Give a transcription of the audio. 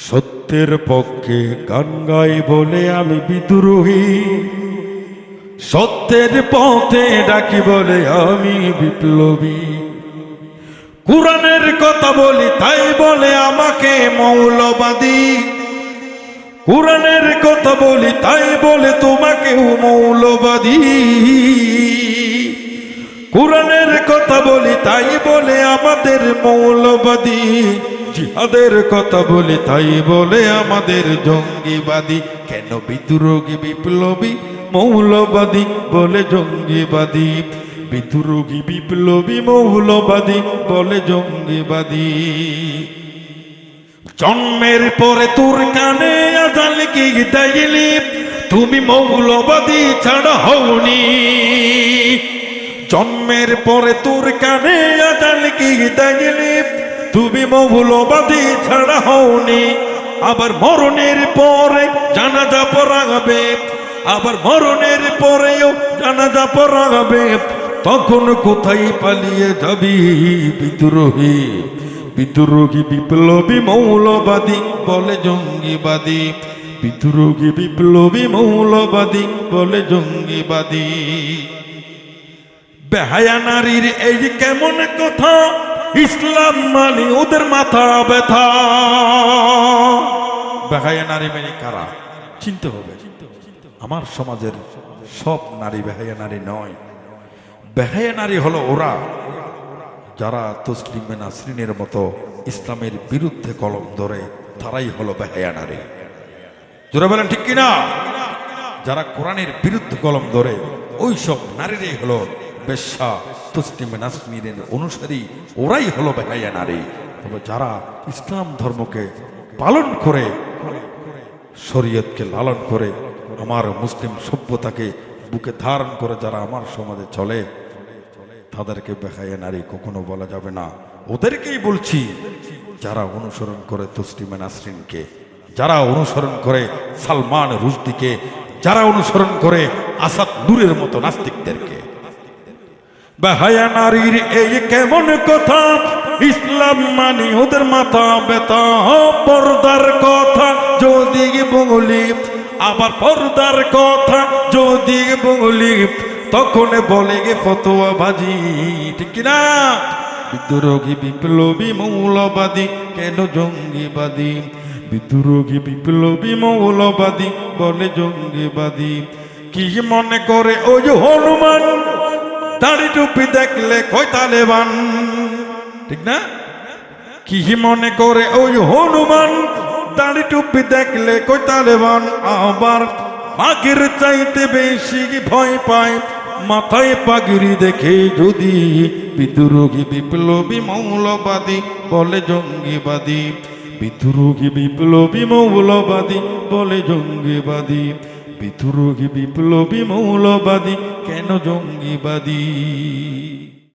সত্যের পক্ষে গান গাই বলে আমি বিদ্রোহী, সত্যের পথে ডাকি বলে আমি বিপ্লবী। কুরআনের কথা বলি তাই বলে আমাকে মৌলবাদী, কুরআনের কথা বলি তাই বলে তোমাকেও মৌলবাদী। কুরআনের কথা বলি তাই বলে আমাদের মৌলবাদী, জিহাদের কথা বলি তাই বলে আমাদের জঙ্গিবাদী। কেন বিদ্রোহী বিপ্লবী মৌলবাদী বলে জঙ্গিবাদী, বিদ্রোহী বিপ্লবী মৌলবাদী বলে জঙ্গিবাদী। জন্মের পরে তোর কানে আজান কি দেয়নি, তুমি মৌলবাদী ছাড়া হওনি। জন্মের পরে তোর কানে আজান কি দেয়নি, তুমি মৌলবাদী ছাড়া হওনি। আবার মরণের পরে জানাজা পড়াবে, আবার মরণের পরেও জানাজা পড়াবে, তখন কোথায় পালিয়ে যাবি বিদ্রোহী? বিদ্রোহী বিপ্লবী মৌলবাদী বলে জঙ্গিবাদী, বিদ্রোহী বিপ্লবী মৌলবাদী বলে জঙ্গিবাদী। বেহায়া নারীর এই কেমন কথা, ইসলাম মানে ওদের মাথা ব্যথা। বেহায়া নারী মানে কারা চিনতে হবে। আমার সমাজের সব নারী বেহায়া নারী নয়। বেহায়া নারী হলো ওরা যারা তসলিমা নাসরিনের মতো ইসলামের বিরুদ্ধে কলম ধরে, তারাই হলো বেহায়া নারী। জোরে বলেন ঠিক কিনা? যারা কোরআনের বিরুদ্ধে কলম ধরে ওই সব নারীরাই হলো বেশ্যা, তসলিমা নাসরিনের অনুসারী, ওরাই হলো বেহায়া নারী। তবে যারা ইসলাম ধর্মকে পালন করে, শরীয়তকে লালন করে, আমার মুসলিম সভ্যতাকে বুকে ধারণ করে যারা আমার সমাজে চলে, তাদেরকে বেহায়া নারী কখনো বলা যাবে না। ওদেরকেই বলছি যারা অনুসরণ করে তসলিমা নাসরিনকে, যারা অনুসরণ করে সালমান রুশদিকে, যারা অনুসরণ করে আসাদ নূরের মতো নাস্তিকদেরকে। বেহায়া নারীর এই কেমন কথা, ইসলাম মানি ওদের মাথা ব্যথা। পর্দার কথা যদি বলি, আবার পর্দার কথা যদি বলি, তখন বলে গে ফতোয়া বাজি, ঠিক কিনা? বিদ্রোহী বিপ্লবী মৌলবাদী কেন জঙ্গিবাদী, বিদ্রোহী বিপ্লবী মৌলবাদী বলে জঙ্গিবাদী। কি মনে করে ওই হনুমান, দাড়ি টুপি দেখলে কয় তালেবান, ঠিক না? কি মনে করে ওই হনুমান, দাড়ি টুপি দেখলে কয় তালেবান। আবার বাঘের চাইতে বেশি ভয় পায় মাথায় পাগড়ি দেখে যদি, বিদ্রোহী বিপ্লবী মৌলবাদী বলে জঙ্গিবাদী, বিদ্রোহী বিপ্লবী মৌলবাদী বলে জঙ্গিবাদী, বিদ্রোহী বিপ্লবী মৌলবাদী কেন জঙ্গিবাদী?